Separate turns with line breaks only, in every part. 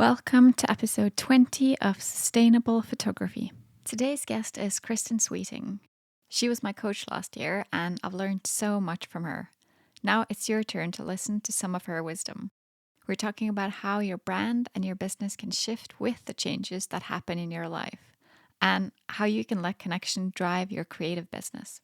Welcome to episode 20 of Sustainable Photography. Today's guest is Kristin Sweeting. She was my coach last year and I've learned so much from her. Now it's your turn to listen to some of her wisdom. We're talking about how your brand and your business can shift with the changes that happen in your life and how you can let connection drive your creative business.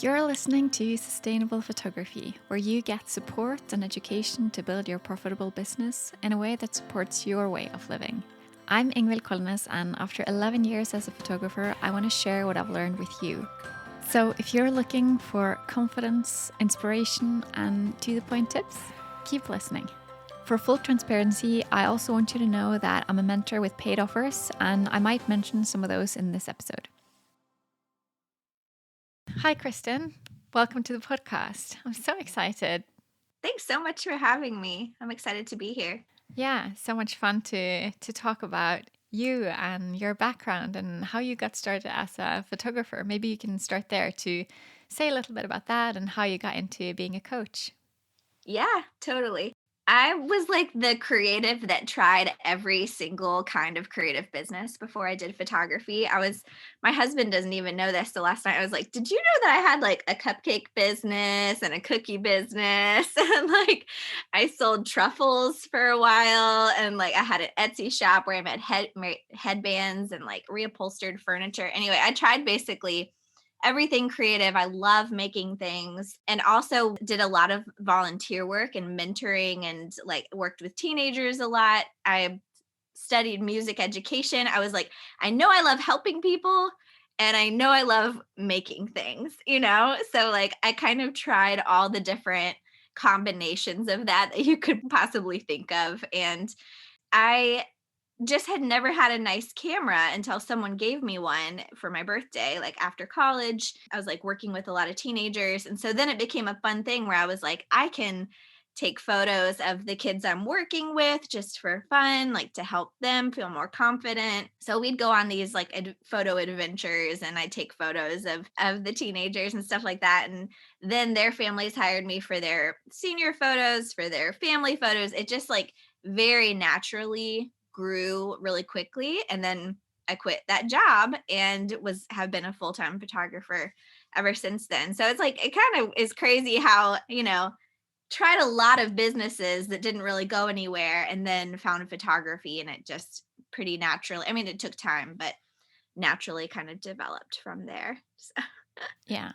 You're listening to Sustainable Photography, where you get support and education to build your profitable business in a way that supports your way of living. I'm Ingvild Kolnes, and after 11 years as a photographer, I want to share what I've learned with you. So if you're looking for confidence, inspiration, and to-the-point tips, keep listening. For full transparency, I also want you to know that I'm a mentor with paid offers, and I might mention some of those in this episode. Hi, Kristin. Welcome to the podcast. I'm so excited.
Thanks so much for having me. I'm excited to be here.
Yeah, so much fun to talk about you and your background and how you got started as a photographer. Maybe you can start there to say a little bit about that and how you got into being a coach.
Yeah, totally. I was like the creative that tried every single kind of creative business before I did photography. My husband doesn't even know this. So last night I was like, did you know that I had like a cupcake business and a cookie business? And like I sold truffles for a while. And like I had an Etsy shop where I made headbands and like reupholstered furniture. Anyway, I tried basically everything creative. I love making things, and also did a lot of volunteer work and mentoring and like worked with teenagers a lot. I studied music education. I was like, I know I love helping people and I know I love making things, So like I kind of tried all the different combinations of that you could possibly think of. And I just had never had a nice camera until someone gave me one for my birthday. Like after college, I was like working with a lot of teenagers. And so then it became a fun thing where I was like, I can take photos of the kids I'm working with just for fun, like to help them feel more confident. So we'd go on these like photo adventures and I'd take photos of the teenagers and stuff like that. And then their families hired me for their senior photos, for their family photos. It just like very naturally grew really quickly, and then I quit that job and have been a full-time photographer ever since then. So it's like it kind of is crazy how, tried a lot of businesses that didn't really go anywhere and then found photography, and it just pretty naturally, I mean it took time, but naturally kind of developed from there. So.
Yeah.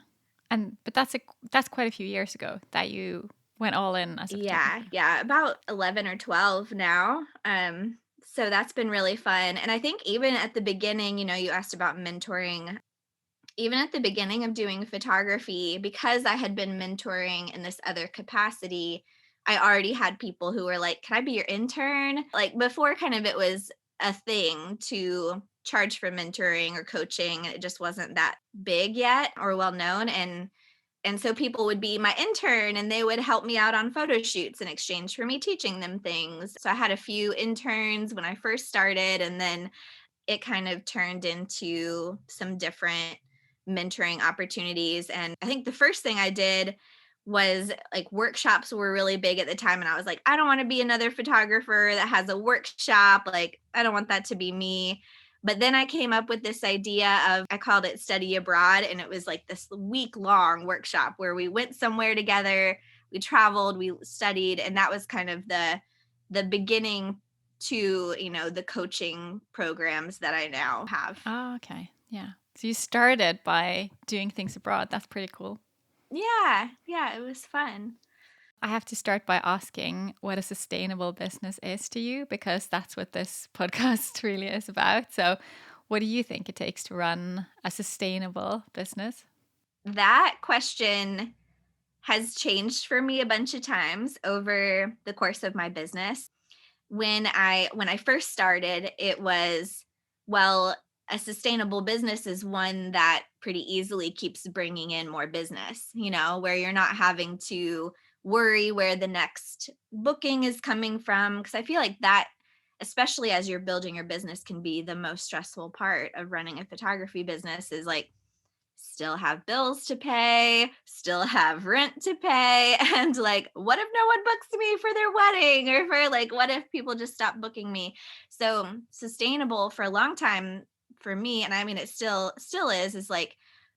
But that's quite a few years ago that you went all in as a photographer.
Yeah, about 11 or 12 now. So that's been really fun. And I think even at the beginning, you asked about mentoring. Even at the beginning of doing photography, because I had been mentoring in this other capacity, I already had people who were like, "Can I be your intern?" Like before kind of it was a thing to charge for mentoring or coaching. It just wasn't that big yet or well known. And so people would be my intern and they would help me out on photo shoots in exchange for me teaching them things. So I had a few interns when I first started, and then it kind of turned into some different mentoring opportunities. And I think the first thing I did was like workshops were really big at the time. And I was like, I don't want to be another photographer that has a workshop. Like, I don't want that to be me. But then I came up with this idea of, I called it Study Abroad. And it was like this week-long workshop where we went somewhere together, we traveled, we studied. And that was kind of the beginning to, the coaching programs that I now have.
Oh, okay. Yeah. So you started by doing things abroad. That's pretty cool.
Yeah, it was fun.
I have to start by asking what a sustainable business is to you, because that's what this podcast really is about. So, what do you think it takes to run a sustainable business?
That question has changed for me a bunch of times over the course of my business. When I first started, it was, well, a sustainable business is one that pretty easily keeps bringing in more business, where you're not having to worry where the next booking is coming from. Because I feel like that, especially as you're building your business, can be the most stressful part of running a photography business, is like still have bills to pay, still have rent to pay. And like, what if no one books me for their wedding? Or for like, what if people just stop booking me? So sustainable for a long time for me, and I mean it still is like,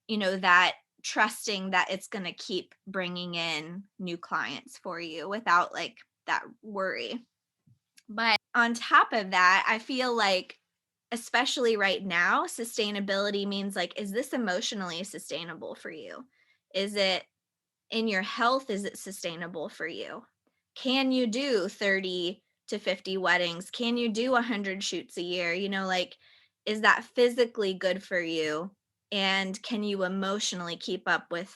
that trusting that it's going to keep bringing in new clients for you without like that worry. But on top of that, I feel like, especially right now, sustainability means like, is this emotionally sustainable for you? Is it in your health? Is it sustainable for you? Can you do 30 to 50 weddings? Can you do 100 shoots a year? Like, is that physically good for you? And can you emotionally keep up with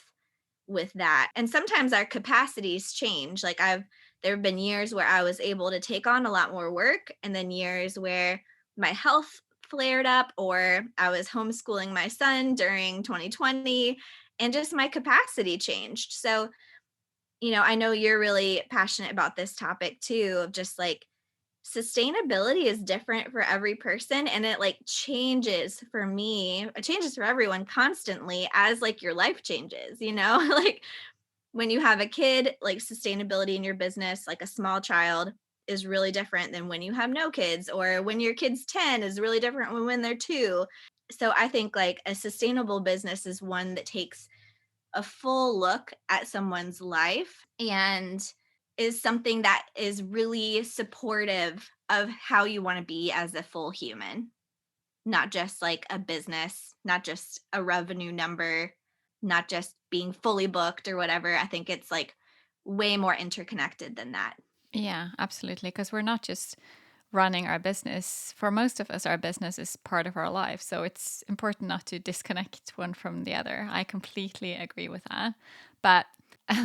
that? And sometimes our capacities change. Like there have been years where I was able to take on a lot more work, and then years where my health flared up, or I was homeschooling my son during 2020 and just my capacity changed. So, I know you're really passionate about this topic too, of just like sustainability is different for every person, and it like changes for me, it changes for everyone constantly as like your life changes, like when you have a kid, like sustainability in your business, like a small child, is really different than when you have no kids, or when your kid's 10 is really different when they're 2. So I think like a sustainable business is one that takes a full look at someone's life and is something that is really supportive of how you want to be as a full human, not just like a business, not just a revenue number, not just being fully booked or whatever. I think it's like way more interconnected than that.
Yeah, absolutely. Because we're not just running our business. For most of us, our business is part of our life. So it's important not to disconnect one from the other. I completely agree with that. But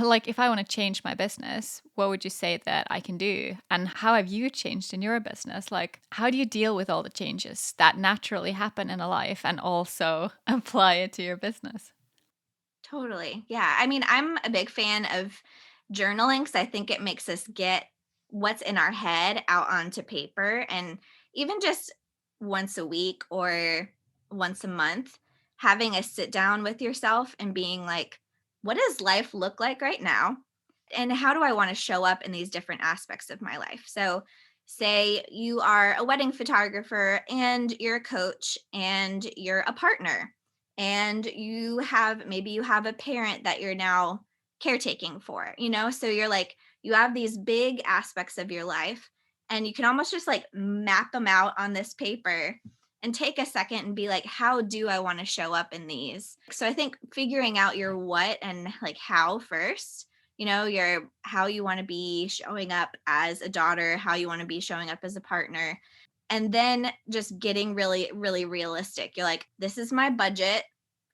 like, if I want to change my business, what would you say that I can do? And how have you changed in your business? Like, how do you deal with all the changes that naturally happen in a life and also apply it to your business?
Totally. Yeah. I mean, I'm a big fan of journaling because I think it makes us get what's in our head out onto paper. And even just once a week or once a month, having a sit down with yourself and being like, what does life look like right now? And how do I want to show up in these different aspects of my life? So, say you are a wedding photographer and you're a coach and you're a partner, and maybe you have a parent that you're now caretaking for, so you're like, you have these big aspects of your life, and you can almost just like map them out on this paper and take a second and be like, how do I want to show up in these? So I think figuring out your what and like how first, your how you want to be showing up as a daughter, how you want to be showing up as a partner, and then just getting really really realistic. You're like, this is my budget,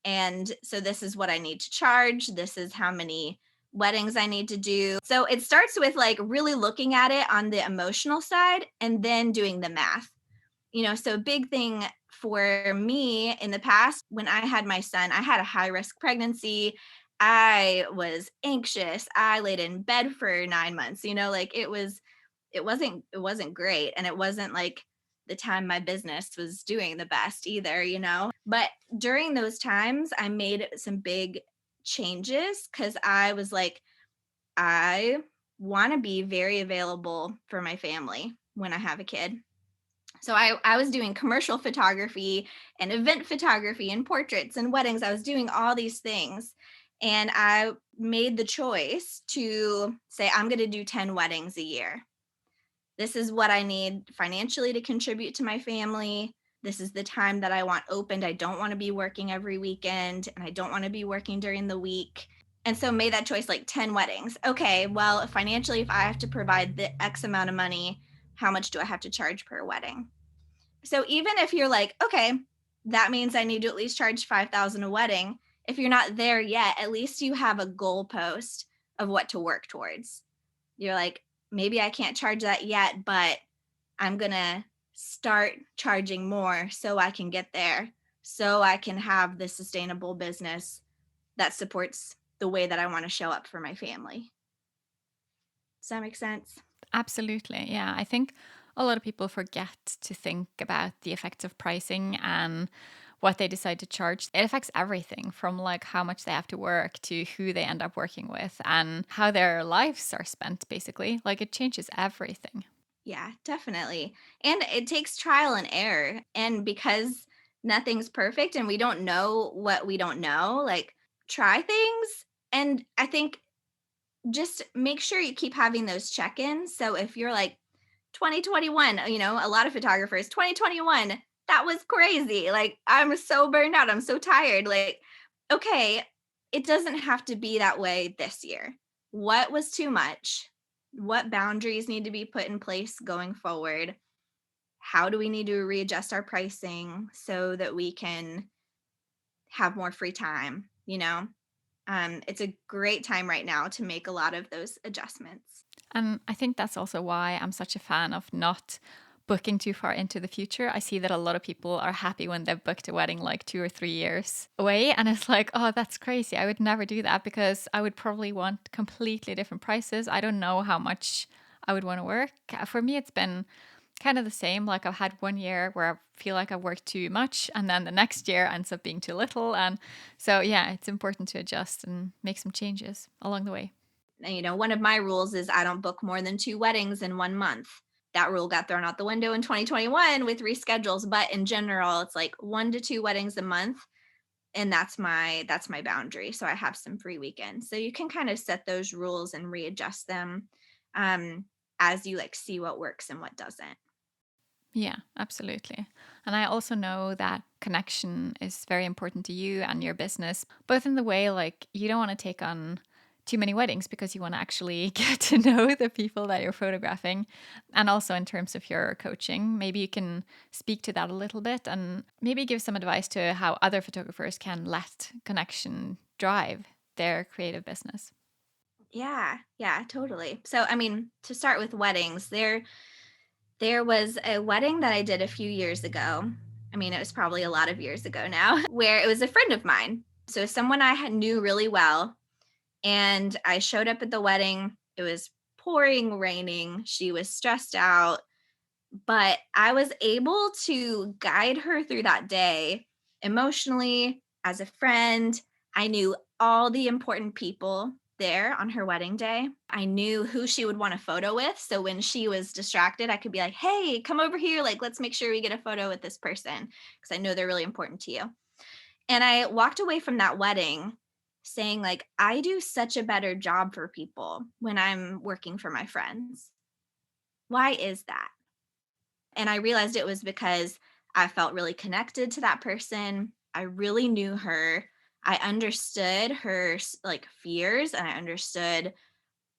and so this is what I need to charge, this is how many weddings I need to do. So it starts with like really looking at it on the emotional side and then doing the math. So a big thing for me in the past, when I had my son, I had a high risk pregnancy. I was anxious. I laid in bed for 9 months. Like it wasn't great, and it wasn't like the time my business was doing the best either. But during those times, I made some big changes cuz I was like, I want to be very available for my family when I have a kid. So I was doing commercial photography and event photography and portraits and weddings. I was doing all these things. And I made the choice to say, I'm going to do 10 weddings a year. This is what I need financially to contribute to my family. This is the time that I want opened. I don't want to be working every weekend, and I don't want to be working during the week. And so made that choice, like 10 weddings. Okay, well, financially, if I have to provide the X amount of money, how much do I have to charge per wedding? So even if you're like, okay, that means I need to at least charge 5,000 a wedding. If you're not there yet, at least you have a goalpost of what to work towards. You're like, maybe I can't charge that yet, but I'm going to start charging more so I can get there, so I can have the sustainable business that supports the way that I want to show up for my family. Does that make sense?
Absolutely. Yeah. I think a lot of people forget to think about the effects of pricing and what they decide to charge. It affects everything from like how much they have to work to who they end up working with and how their lives are spent, basically. Like it changes everything.
Yeah, definitely. And it takes trial and error. And because nothing's perfect and we don't know what we don't know, like try things. And I think just make sure you keep having those check ins. So if you're like 2021, a lot of photographers, 2021, that was crazy. Like, I'm so burned out. I'm so tired. Like, okay, it doesn't have to be that way this year. What was too much? What boundaries need to be put in place going forward? How do we need to readjust our pricing so that we can have more free time? It's a great time right now to make a lot of those adjustments.
And I think that's also why I'm such a fan of not booking too far into the future. I see that a lot of people are happy when they've booked a wedding like 2 or 3 years away. And it's like, oh, that's crazy. I would never do that because I would probably want completely different prices. I don't know how much I would want to work. For me, it's been kind of the same. Like I've had 1 year where I feel like I worked too much, and then the next year ends up being too little. And so, yeah, it's important to adjust and make some changes along the way.
And, one of my rules is I don't book more than 2 weddings in 1 month. That rule got thrown out the window in 2021 with reschedules, but in general, it's like 1 to 2 weddings a month, and that's my boundary. So I have some free weekends. So you can kind of set those rules and readjust them um as you like see what works and what doesn't.
Yeah, absolutely. And I also know that connection is very important to you and your business, both in the way like you don't want to take on too many weddings because you want to actually get to know the people that you're photographing. And also in terms of your coaching, maybe you can speak to that a little bit and maybe give some advice to how other photographers can let connection drive their creative business.
Yeah, yeah, totally. So I mean, to start with weddings, there was a wedding that I did a few years ago. I mean, it was probably a lot of years ago now, where it was a friend of mine. So someone knew really well. And I showed up at the wedding. It was pouring raining. She was stressed out, but I was able to guide her through that day emotionally as a friend. I knew all the important people there on her wedding day. I knew who she would want a photo with. So when she was distracted, I could be like, hey, come over here. Like, let's make sure we get a photo with this person because I know they're really important to you. And I walked away from that wedding saying, like, I do such a better job for people when I'm working for my friends. Why is that? And I realized it was because I felt really connected to that person. I really knew her. I understood her like fears and I understood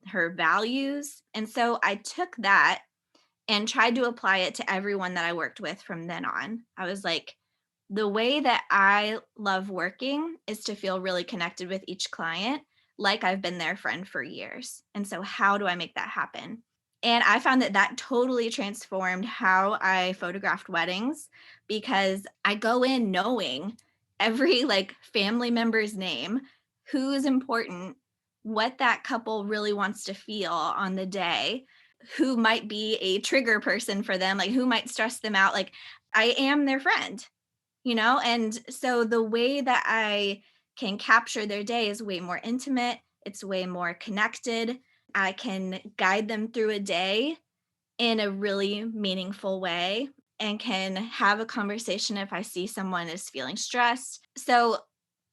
her values. And so I took that and tried to apply it to everyone that I worked with from then on. I was like, the way that I love working is to feel really connected with each client, like I've been their friend for years. And so, how do I make that happen? And I found that that totally transformed how I photographed weddings because I go in knowing every like family member's name, who's important, what that couple really wants to feel on the day, who might be a trigger person for them, like who might stress them out. Like I am their friend. And so the way that I can capture their day is way more intimate, it's way more connected. I can guide them through a day in a really meaningful way and can have a conversation if I see someone is feeling stressed. So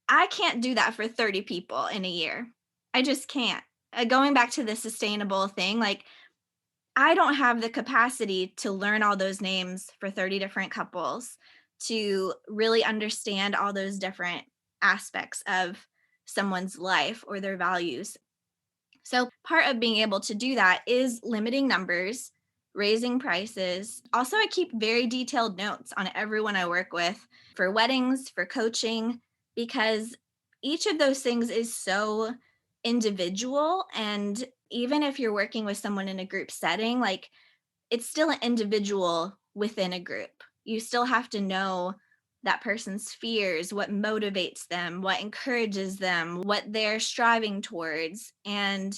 I can't do that for 30 people in a year. I just can't. Going back to the sustainable thing, like I don't have the capacity to learn all those names for 30 different couples, to really understand all those different aspects of someone's life or their values. So, part of being able to do that is limiting numbers, raising prices. Also, I keep very detailed notes on everyone I work with for weddings, for coaching, because each of those things is so individual. And even if you're working with someone in a group setting, like it's still an individual within a group. You still have to know that person's fears, what motivates them, what encourages them, what they're striving towards. And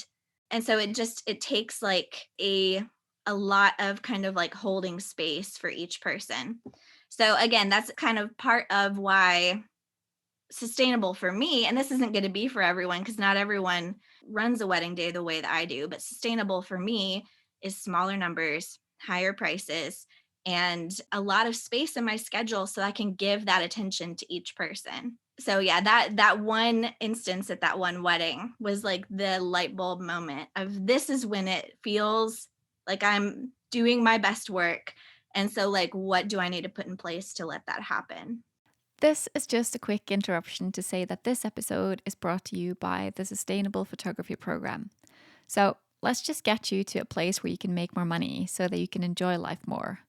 so it takes like a lot of kind of like holding space for each person. So again, that's kind of part of why sustainable for me, and this isn't going to be for everyone because not everyone runs a wedding day the way that I do, but sustainable for me is smaller numbers, higher prices, and a lot of space in my schedule so I can give that attention to each person. So yeah, that one instance at that one wedding was like the light bulb moment of this is when it feels like I'm doing my best work. And so like what do I need to put in place to let that happen?
This is just a quick interruption to say that this episode is brought to you by the Sustainable Photography Program. So let's just get you to a place where you can make more money so that you can enjoy life more.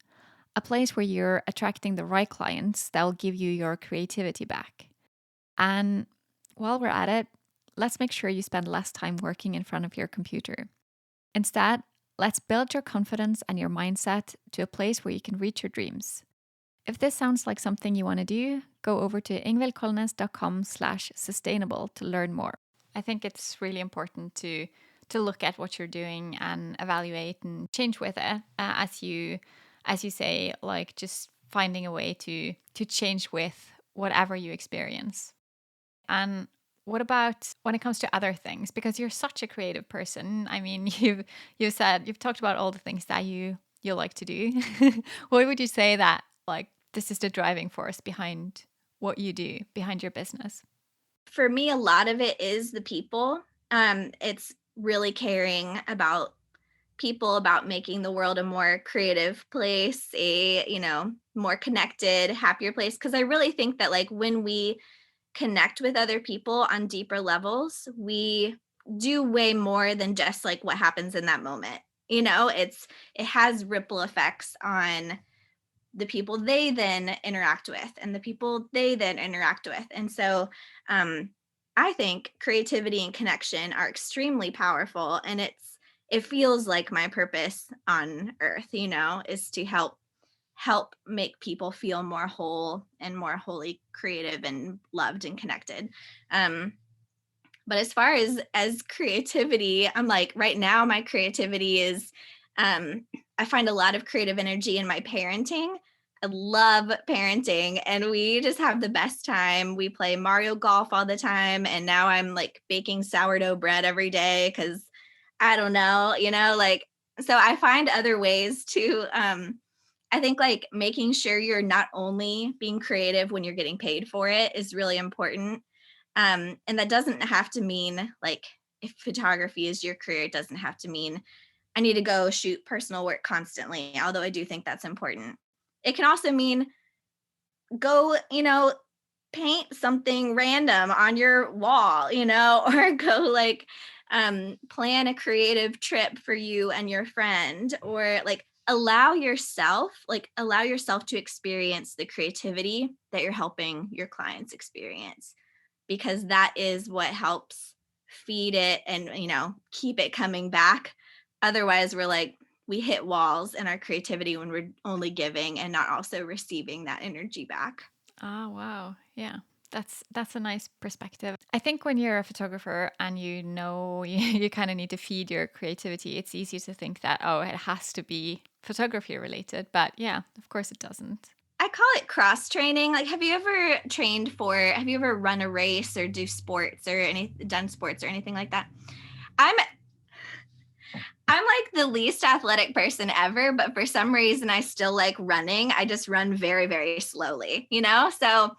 A place where you're attracting the right clients that will give you your creativity back. And while we're at it, let's make sure you spend less time working in front of your computer. Instead, let's build your confidence and your mindset to a place where you can reach your dreams. If this sounds like something you want to do, go over to ingvildkolnes.com/sustainable to learn more. I think it's really important to look at what you're doing and evaluate and change with it as you say, like just finding a way to change with whatever you experience. And what about when it comes to other things? Because you're such a creative person. I mean, you've talked about all the things that you like to do. What would you say that like this is the driving force behind what you do, behind your business?
For me, a lot of it is the people. It's really caring about people, about making the world a more creative place, more connected, happier place. Cause I really think that like when we connect with other people on deeper levels, we do way more than just like what happens in that moment. It has ripple effects on the people they then interact with and the people they then interact with. And so um, I think creativity and connection are extremely powerful. And it feels like my purpose on earth, is to help make people feel more whole and more wholly creative and loved and connected. But as far as creativity, I'm like right now my creativity is I find a lot of creative energy in my parenting. I love parenting and we just have the best time. We play Mario Golf all the time and now I'm like baking sourdough bread every day cuz I don't know, like so I find other ways to I think like making sure you're not only being creative when you're getting paid for it is really important. And that doesn't have to mean like if photography is your career, it doesn't have to mean I need to go shoot personal work constantly, although I do think that's important. It can also mean go, paint something random on your wall, or go like plan a creative trip for you and your friend, or like allow yourself to experience the creativity that you're helping your clients experience because that is what helps feed it and keep it coming back. Otherwise we're like we hit walls in our creativity when we're only giving and not also receiving that energy back.
Ah, wow. Yeah. That's a nice perspective. I think when you're a photographer and you kind of need to feed your creativity, it's easy to think that, oh, it has to be photography related. But yeah, of course it doesn't.
I call it cross training. Like have you ever run a race or done sports or anything like that? I'm I'm like the least athletic person ever, but for some reason I still like running. I just run very, very slowly, So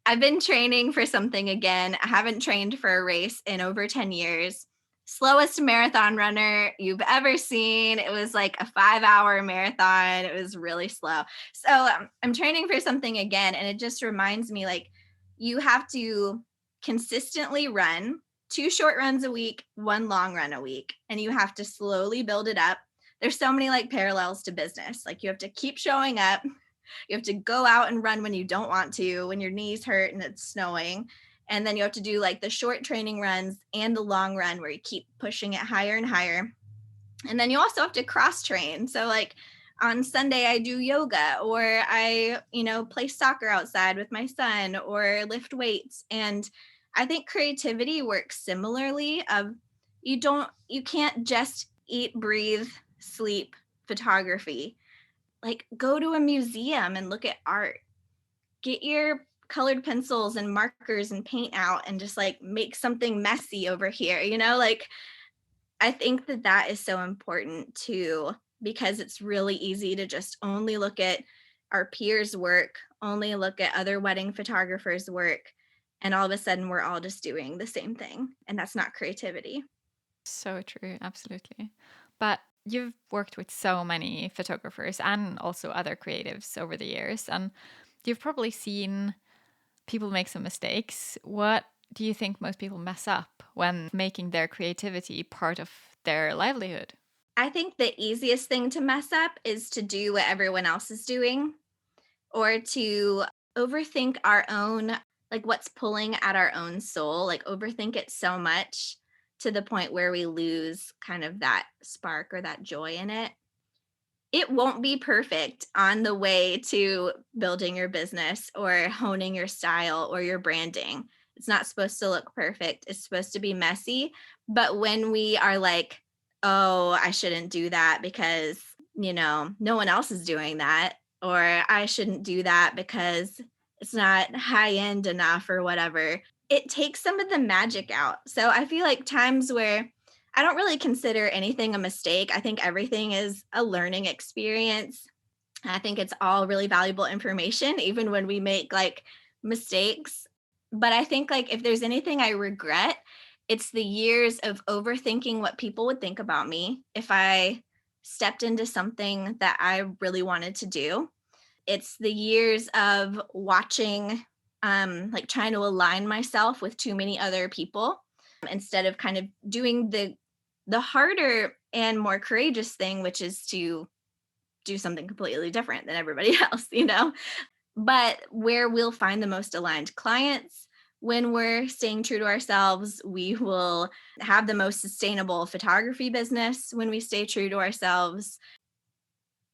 I've been training for something again. I haven't trained for a race in over 10 years. Slowest marathon runner you've ever seen. It was like a 5-hour marathon. It was really slow. So I'm training for something again. And it just reminds me like you have to consistently run 2 short runs a week, 1 long run a week, and you have to slowly build it up. There's so many like parallels to business. Like you have to keep showing up, you have to go out and run when you don't want to, when your knees hurt and it's snowing. And then you have to do like the short training runs and the long run where you keep pushing it higher and higher. And then you also have to cross train. So like on Sunday I do yoga or I, play soccer outside with my son or lift weights. And I think creativity works similarly of you can't just eat, breathe, sleep photography. like go to a museum and look at art. Get your colored pencils and markers and paint out and just like make something messy over here, like I think that that is so important too, because it's really easy to just only look at our peers' work, only look at other wedding photographers' work, and all of a sudden we're all just doing the same thing. And that's not creativity.
So true, absolutely. But you've worked with so many photographers and also other creatives over the years, and you've probably seen people make some mistakes. What do you think most people mess up when making their creativity part of their livelihood?
I think the easiest thing to mess up is to do what everyone else is doing or to overthink our own, like what's pulling at our own soul, like overthink it so much to the point where we lose kind of that spark or that joy in it. It won't be perfect on the way to building your business or honing your style or your branding. It's not supposed to look perfect. It's supposed to be messy. But when we are like, oh, I shouldn't do that because, no one else is doing that, or I shouldn't do that because it's not high end enough or whatever, it takes some of the magic out. So I feel like times where I don't really consider anything a mistake. I think everything is a learning experience. I think it's all really valuable information, even when we make like mistakes. But I think like if there's anything I regret, it's the years of overthinking what people would think about me if I stepped into something that I really wanted to do. It's the years of watching, like trying to align myself with too many other people instead of kind of doing the harder and more courageous thing, which is to do something completely different than everybody else. But where we'll find the most aligned clients when we're staying true to ourselves, we will have the most sustainable photography business when we stay true to ourselves.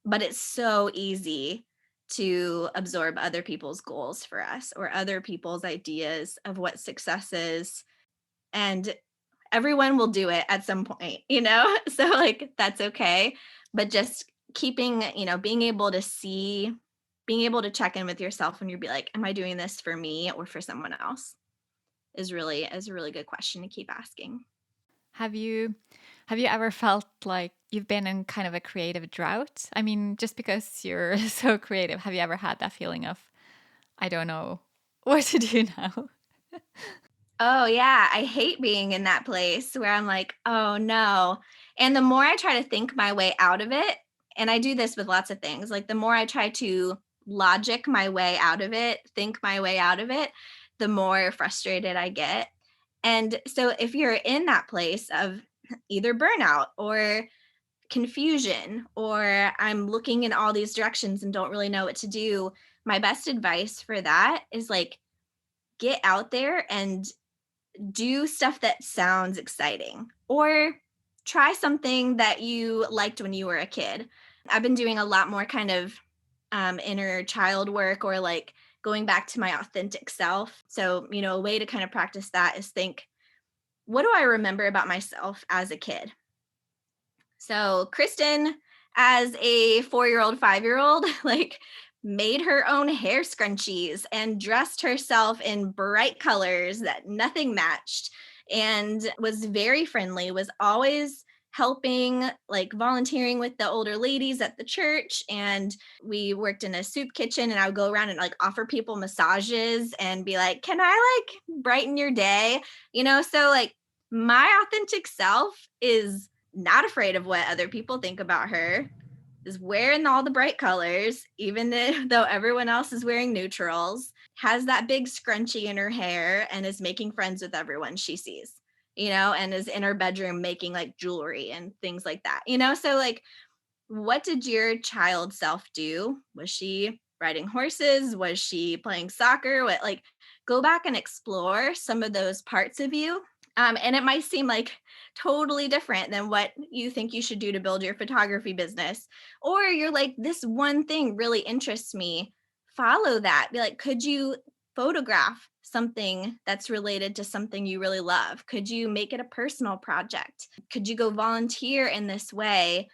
But it's so easy to absorb other people's goals for us or other people's ideas of what success is. And everyone will do it at some point. So like that's okay. But just keeping, being able to see, being able to check in with yourself when you be like, am I doing this for me or for someone else? Is a really good question to keep asking.
Have you have you ever felt like you've been in kind of a creative drought? I mean, just because you're so creative, have you ever had that feeling of I don't know what to do now?
Oh, yeah, I hate being in that place where I'm like, "Oh, no." And the more I try to think my way out of it, and I do this with lots of things, like, the more I try to logic my way out of it, think my way out of it, the more frustrated I get. And so if you're in that place of either burnout or confusion, or I'm looking in all these directions and don't really know what to do, my best advice for that is, like, get out there and do stuff that sounds exciting or try something that you liked when you were a kid. I've been doing a lot more kind of inner child work or like going back to my authentic self. So, a way to kind of practice that is think, what do I remember about myself as a kid? So, Kristin, as a 4-year-old, 5-year-old, like made her own hair scrunchies and dressed herself in bright colors that nothing matched and was very friendly, was always helping, like volunteering with the older ladies at the church. And we worked in a soup kitchen, and I would go around and like offer people massages and be like, can I like brighten your day? So like my authentic self is not afraid of what other people think about her, is wearing all the bright colors, even though everyone else is wearing neutrals, has that big scrunchie in her hair, and is making friends with everyone she sees, and is in her bedroom making like jewelry and things like that. So, like, what did your child self do? Was she riding horses? Was she playing soccer? What, like, go back and explore some of those parts of you. And it might seem like totally different than what you think you should do to build your photography business. Or you're like, this one thing really interests me. Follow that. Be like, could you photograph something that's related to something you really love? Could you make it a personal project? Could you go volunteer in this way?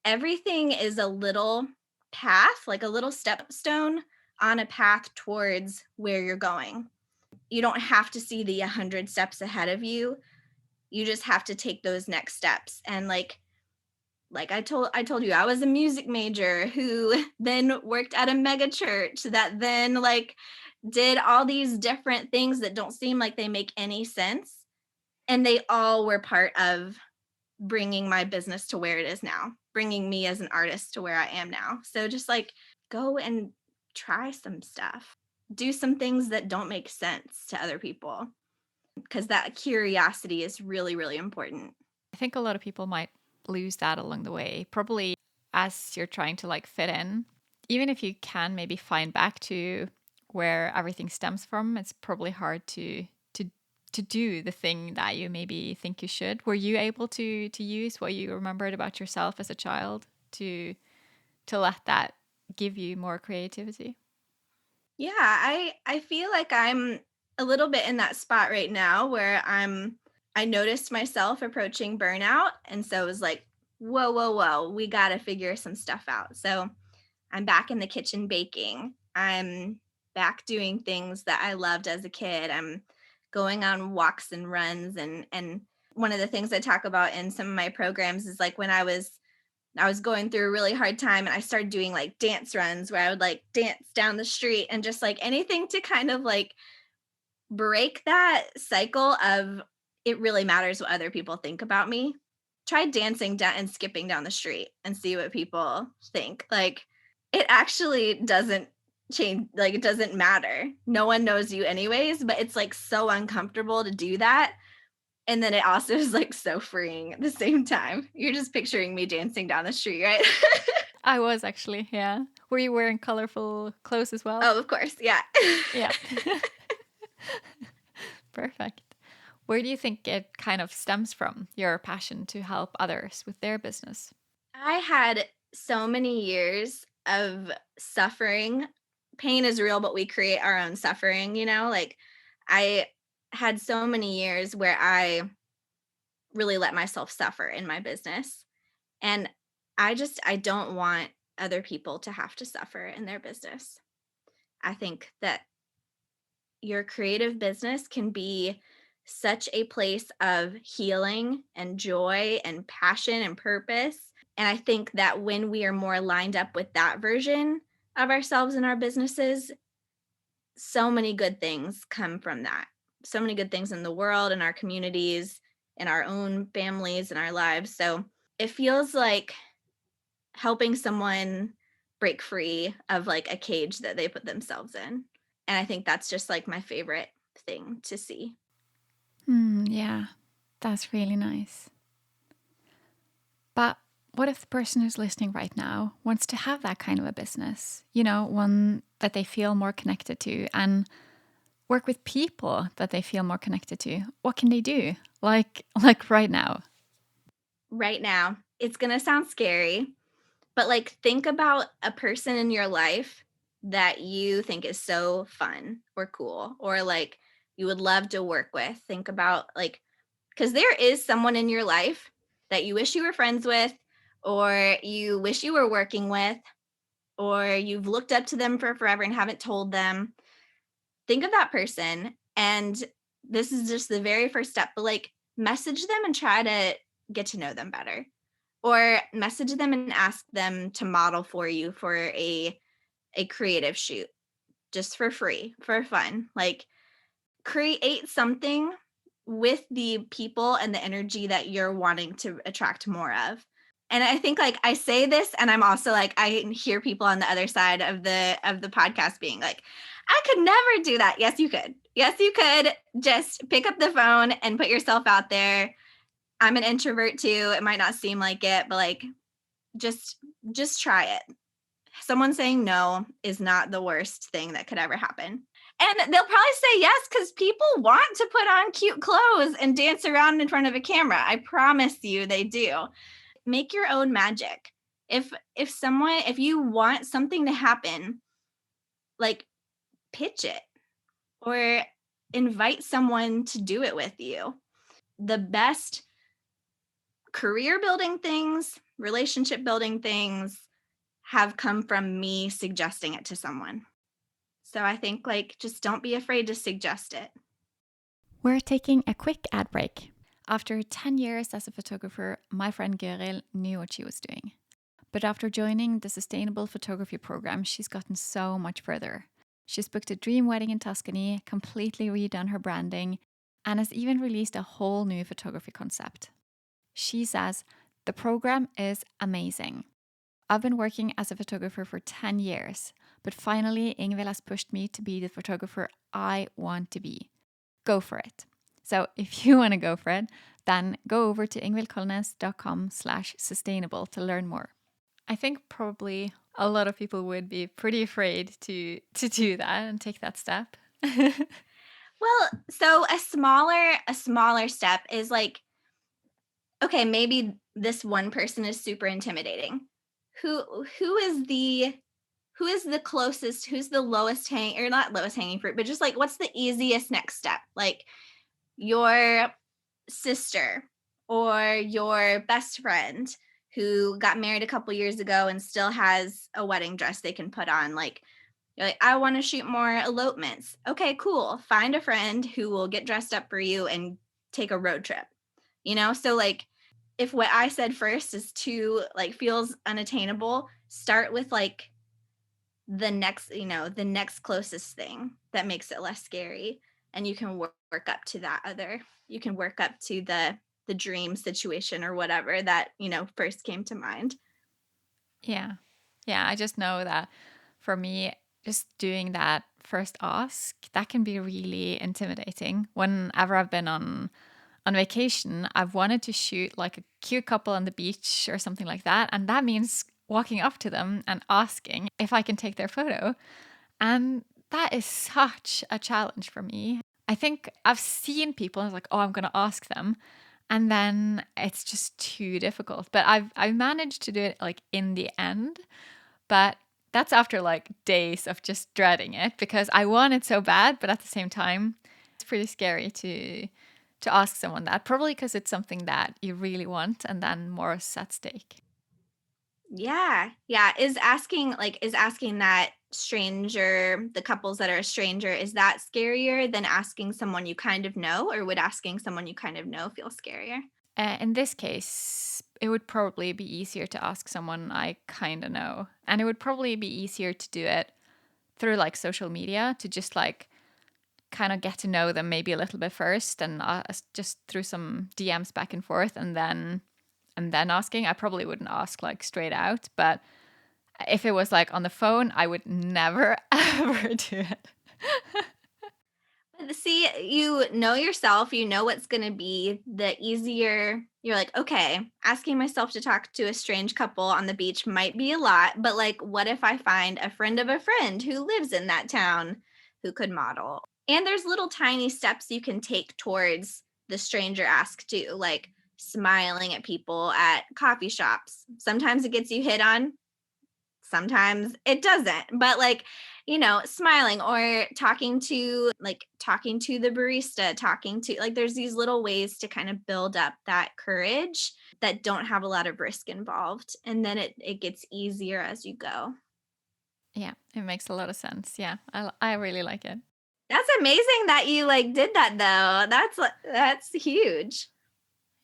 Everything is a little path, like a little stepstone on a path towards where you're going. You don't have to see the 100 steps ahead of you. You just have to take those next steps. And like I told you, I was a music major who then worked at a mega church that then like did all these different things that don't seem like they make any sense, and they all were part of bringing my business to where it is now, bringing me as an artist to where I am now. So just like go and try some stuff. Do some things that don't make sense to other people, because that curiosity is really, really important.
I think a lot of people might lose that along the way, probably as you're trying to like fit in. Even if you can maybe find back to where everything stems from, it's probably hard to do the thing that you maybe think you should. Were you able to use what you remembered about yourself as a child to let that give you more creativity?
Yeah, I feel like I'm a little bit in that spot right now where I noticed myself approaching burnout, and so it was like, whoa, whoa, whoa, we got to figure some stuff out. So I'm back in the kitchen baking. I'm back doing things that I loved as a kid. I'm going on walks and runs, and one of the things I talk about in some of my programs is like when I was going through a really hard time, and I started doing like dance runs where I would like dance down the street and just like anything to kind of like break that cycle of it really matters what other people think about me. Try dancing down and skipping down the street and see what people think. Like it actually doesn't change, like it doesn't matter. No one knows you anyways, but it's like so uncomfortable to do that. And then it also is like so freeing at the same time. You're just picturing me dancing down the street, right?
I was actually, yeah. Were you wearing colorful clothes as well?
Oh, of course. Yeah.
Yeah. Perfect. Where do you think it kind of stems from, your passion to help others with their business?
I had so many years of suffering. Pain is real, but we create our own suffering, Like I had so many years where I really let myself suffer in my business. And I don't want other people to have to suffer in their business. I think that your creative business can be such a place of healing and joy and passion and purpose. And I think that when we are more lined up with that version of ourselves in our businesses, so many good things come from that. So many good things in the world, in our communities, in our own families, in our lives. So it feels like helping someone break free of like a cage that they put themselves in. And I think that's just like my favorite thing to see.
Yeah, that's really nice. But what if the person who's listening right now wants to have that kind of a business? One that they feel more connected to and work with people that they feel more connected to. What can they do? Like right now.
Right now, it's going to sound scary, but like think about a person in your life that you think is so fun or cool or like you would love to work with. Think about like, because there is someone in your life that you wish you were friends with, or you wish you were working with, or you've looked up to them for forever and haven't told them. Think of that person. And this is just the very first step, but like message them and try to get to know them better, or message them and ask them to model for you for a creative shoot just for free, for fun. Like create something with the people and the energy that you're wanting to attract more of. And I think like I say this and I'm also like I hear people on the other side of the podcast being like, I could never do that. Yes, you could. Yes, you could. Just pick up the phone and put yourself out there. I'm an introvert too. It might not seem like it, but like just try it. Someone saying no is not the worst thing that could ever happen. And they'll probably say yes because people want to put on cute clothes and dance around in front of a camera. I promise you they do. Make your own magic. If you want something to happen, like pitch it or invite someone to do it with you. The best career building things, relationship building things have come from me suggesting it to someone. So I think like just don't be afraid to suggest it.
We're taking a quick ad break. After 10 years as a photographer, my friend Geril knew what she was doing. But after joining the Sustainable Photography program, she's gotten so much further. She's booked a dream wedding in Tuscany, completely redone her branding, and has even released a whole new photography concept. She says, the program is amazing. I've been working as a photographer for 10 years, but finally Ingvild has pushed me to be the photographer I want to be. Go for it. So if you want to go for it, then go over to ingvildkolnes.com/sustainable to learn more. I think probably a lot of people would be pretty afraid to do that and take that step.
Well, so a smaller step is like, okay, maybe this one person is super intimidating. Who is the closest, who's the lowest hang or not lowest hanging fruit, but just like what's the easiest next step? Like your sister or your best friend who got married a couple years ago and still has a wedding dress they can put on. Like, you're like, I want to shoot more elopements. Okay, cool. Find a friend who will get dressed up for you and take a road trip. So like if what I said first is too like feels unattainable, start with like the next closest thing that makes it less scary, and you can work up to you can work up to the dream situation or whatever that first came to mind.
Yeah. Yeah, I just know that for me, just doing that first ask, that can be really intimidating. Whenever I've been on vacation, I've wanted to shoot like a cute couple on the beach or something like that. And that means walking up to them and asking if I can take their photo. And that is such a challenge for me. I think I've seen people and it's like, oh, I'm going to ask them. And then it's just too difficult. But I've managed to do it like in the end. But that's after like days of just dreading it because I want it so bad, but at the same time, it's pretty scary to ask someone that. Probably because it's something that you really want and then more is at stake.
Yeah, is asking that stranger, the couples that are a stranger, is that scarier than asking someone you kind of know, or would asking someone you kind of know feel scarier?
In this case, it would probably be easier to ask someone I kind of know. And it would probably be easier to do it through like social media to just like kind of get to know them maybe a little bit first and just through some DMs back and forth and then asking. I probably wouldn't ask like straight out, but if it was like on the phone, I would never ever do it.
See, you know yourself, you know what's going to be the easier. You're like, okay, asking myself to talk to a strange couple on the beach might be a lot, but like, what if I find a friend of a friend who lives in that town who could model? And there's little tiny steps you can take towards the stranger ask too, like smiling at people at coffee shops. Sometimes it gets you hit on, sometimes it doesn't, but like smiling or talking to the barista, talking to like there's these little ways to kind of build up that courage that don't have a lot of risk involved, and then it gets easier as you go.
Yeah, it makes a lot of sense. Yeah, I really like it.
That's amazing that you like did that though. That's huge.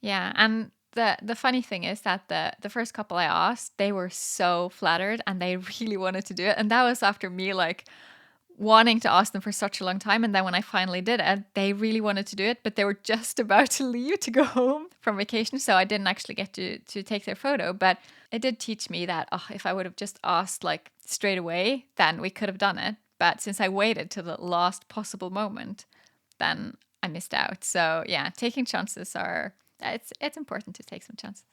Yeah, and the funny thing is that the first couple I asked, they were so flattered and they really wanted to do it. And that was after me like wanting to ask them for such a long time. And then when I finally did it, they really wanted to do it, but they were just about to leave to go home from vacation. So I didn't actually get to take their photo. But it did teach me that if I would have just asked like straight away, then we could have done it. But since I waited to the last possible moment, then I missed out. So yeah, taking chances are it's important to take some chances.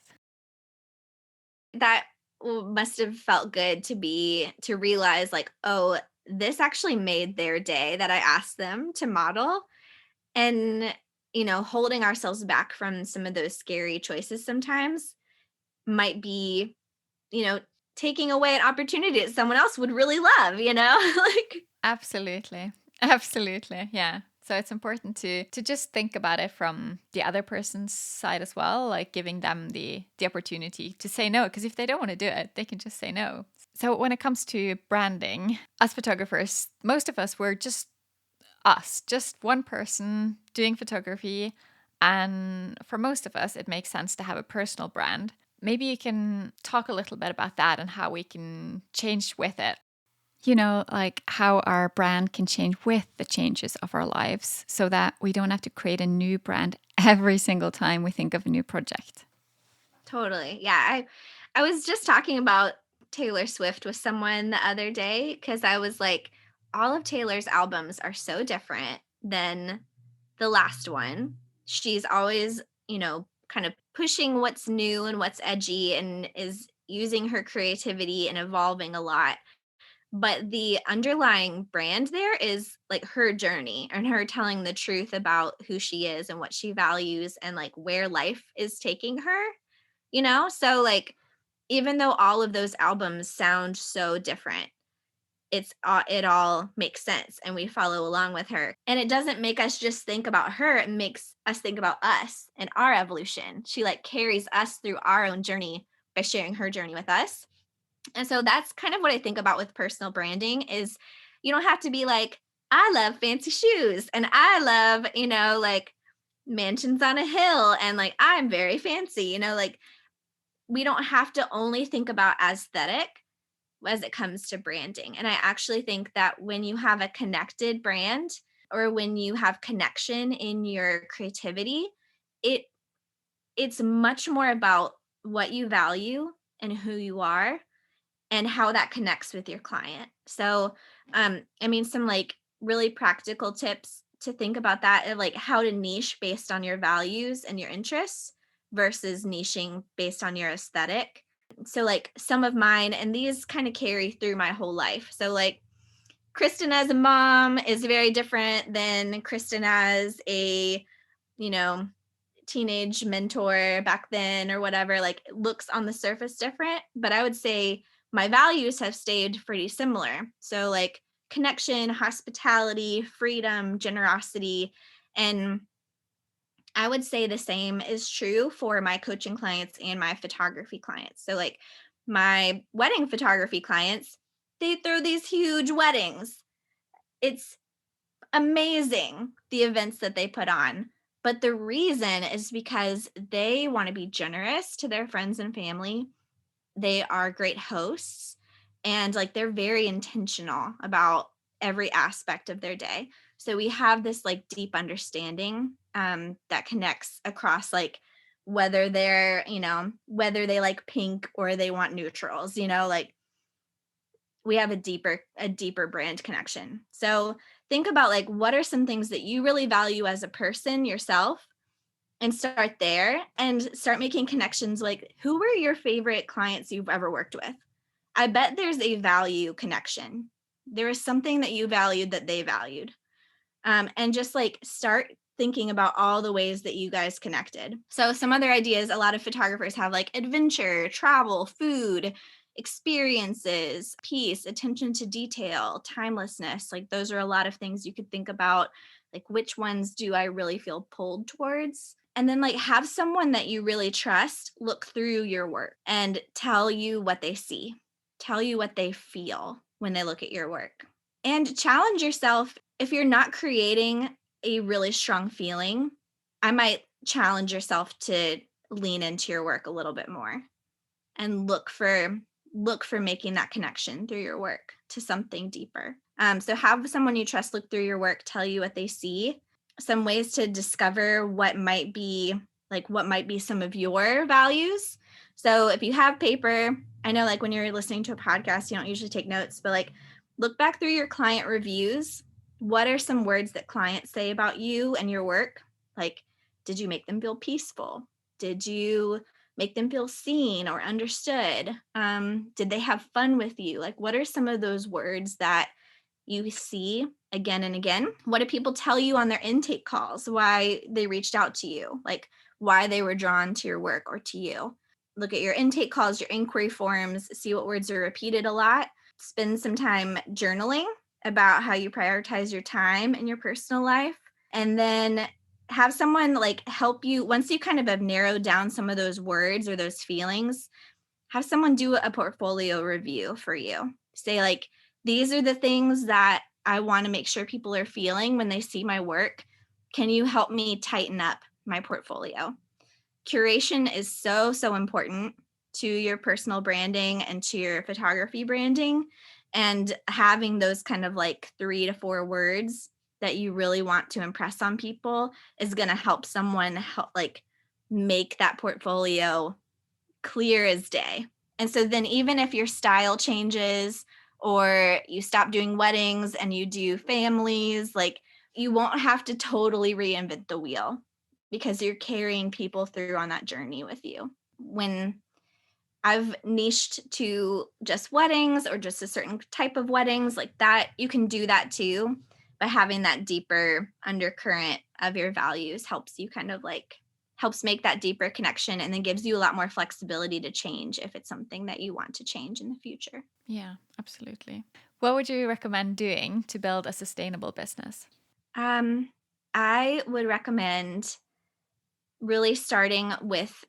That must have felt good to realize like, oh, this actually made their day that I asked them to model. And holding ourselves back from some of those scary choices sometimes might be you know taking away an opportunity that someone else would really love. Like
Absolutely. Absolutely. Yeah. So it's important to just think about it from the other person's side as well, like giving them the opportunity to say no. Because if they don't want to do it, they can just say no. So when it comes to branding, as photographers, most of us, we're just us, just one person doing photography. And for most of us, it makes sense to have a personal brand. Maybe you can talk a little bit about that and how we can change with it. You know, like how our brand can change with the changes of our lives so that we don't have to create a new brand every single time we think of a new project.
Totally. Yeah. I was just talking about Taylor Swift with someone the other day because I was like, all of Taylor's albums are so different than the last one. She's always, kind of pushing what's new and what's edgy and is using her creativity and evolving a lot. But the underlying brand there is like her journey and her telling the truth about who she is and what she values and like where life is taking her. So like even though all of those albums sound so different, it all makes sense and we follow along with her. And it doesn't make us just think about her, it makes us think about us and our evolution. She like carries us through our own journey by sharing her journey with us. And so that's kind of what I think about with personal branding is you don't have to be like, I love fancy shoes and I love, like mansions on a hill and like I'm very fancy, like we don't have to only think about aesthetic as it comes to branding. And I actually think that when you have a connected brand or when you have connection in your creativity, it it's much more about what you value and who you are and how that connects with your client. So, I mean, some like really practical tips to think about that are like how to niche based on your values and your interests versus niching based on your aesthetic. So, like some of mine, and these kind of carry through my whole life. So, like Kristin as a mom is very different than Kristin as a, you know, teenage mentor back then or whatever. Like it looks on the surface different, but I would say my values have stayed pretty similar. So like connection, hospitality, freedom, generosity, and I would say the same is true for my coaching clients and my photography clients. So like my wedding photography clients, they throw these huge weddings. It's amazing the events that they put on. But the reason is because they want to be generous to their friends and family. They are great hosts and like they're very intentional about every aspect of their day. So we have this like deep understanding that connects across like whether they like pink or they want neutrals, like we have a deeper brand connection. So think about like what are some things that you really value as a person yourself and start there and start making connections. Like who were your favorite clients you've ever worked with? I bet there's a value connection. There is something that you valued that they valued. And just like start thinking about all the ways that you guys connected. So some other ideas, a lot of photographers have like adventure, travel, food, experiences, peace, attention to detail, timelessness. Like those are a lot of things you could think about. Like which ones do I really feel pulled towards? And then like have someone that you really trust look through your work and tell you what they see, tell you what they feel when they look at your work. And challenge yourself if you're not creating a really strong feeling. I might challenge yourself to lean into your work a little bit more and look for making that connection through your work to something deeper. So have someone you trust look through your work, tell you what they see. Some ways to discover what might be some of your values. So if you have paper, I know like when you're listening to a podcast, you don't usually take notes, but like look back through your client reviews. What are some words that clients say about you and your work? Like, did you make them feel peaceful? Did you make them feel seen or understood? Did they have fun with you? Like, what are some of those words that you see again and again? What do people tell you on their intake calls? Why they reached out to you? Like, why they were drawn to your work or to you? Look at your intake calls, your inquiry forms, see what words are repeated a lot. Spend some time journaling about how you prioritize your time in your personal life. And then have someone like help you once you kind of have narrowed down some of those words or those feelings, have someone do a portfolio review for you. Say like, these are the things that I want to make sure people are feeling when they see my work. Can you help me tighten up my portfolio? Curation is so, so important to your personal branding and to your photography branding. And having those kind of like 3 to 4 words that you really want to impress on people is going to help someone help like make that portfolio clear as day. And so then even if your style changes or you stop doing weddings and you do families, like you won't have to totally reinvent the wheel because you're carrying people through on that journey with you. When I've niched to just weddings or just a certain type of weddings like that, you can do that too. But having that deeper undercurrent of your values helps you kind of like helps make that deeper connection and then gives you a lot more flexibility to change if it's something that you want to change in the future.
Yeah, absolutely. What would you recommend doing to build a sustainable business?
I would recommend really starting with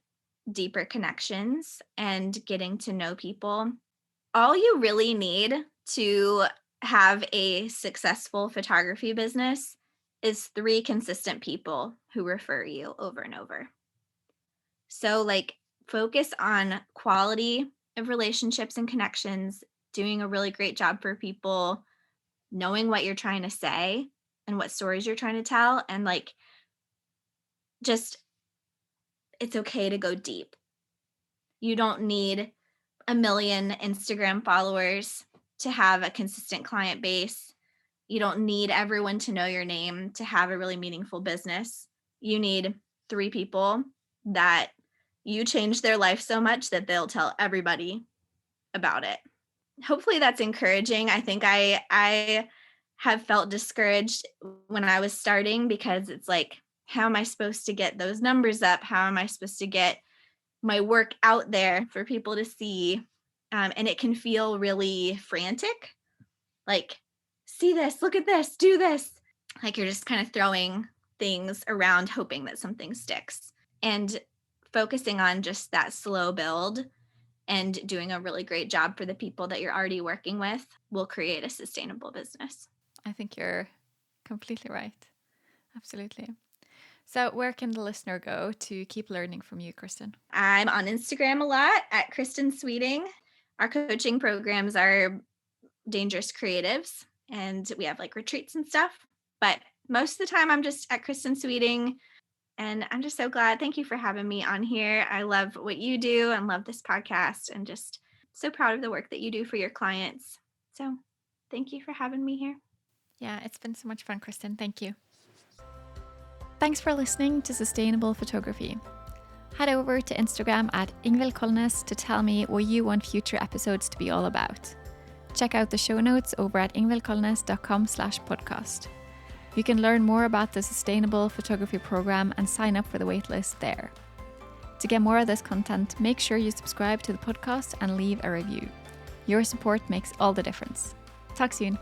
deeper connections and getting to know people. All you really need to have a successful photography business is 3 consistent people who refer you over and over. So, like, focus on quality of relationships and connections, doing a really great job for people, knowing what you're trying to say and what stories you're trying to tell, and like, just it's okay to go deep. You don't need a million Instagram followers to have a consistent client base. You don't need everyone to know your name to have a really meaningful business. You need 3 people that you change their life so much that they'll tell everybody about it. Hopefully that's encouraging. I think I have felt discouraged when I was starting because it's like, how am I supposed to get those numbers up? How am I supposed to get my work out there for people to see? And it can feel really frantic. Like, see this, look at this, do this. Like you're just kind of throwing things around hoping that something sticks. And focusing on just that slow build and doing a really great job for the people that you're already working with will create a sustainable business.
I think you're completely right. Absolutely. So where can the listener go to keep learning from you, Kristin?
I'm on Instagram a lot at Kristin Sweeting. Our coaching programs are Dangerous Creatives, and we have like retreats and stuff. But most of the time I'm just at Kristin Sweeting. And I'm just so glad. Thank you for having me on here. I love what you do and love this podcast and just so proud of the work that you do for your clients. So thank you for having me here.
Yeah, it's been so much fun, Kristin. Thank you. Thanks for listening to Sustainable Photography. Head over to Instagram at Ingvild Kolnes to tell me what you want future episodes to be all about. Check out the show notes over at ingvildkolnes.com/podcast. You can learn more about the Sustainable Photography program and sign up for the waitlist there. To get more of this content, make sure you subscribe to the podcast and leave a review. Your support makes all the difference. Talk soon.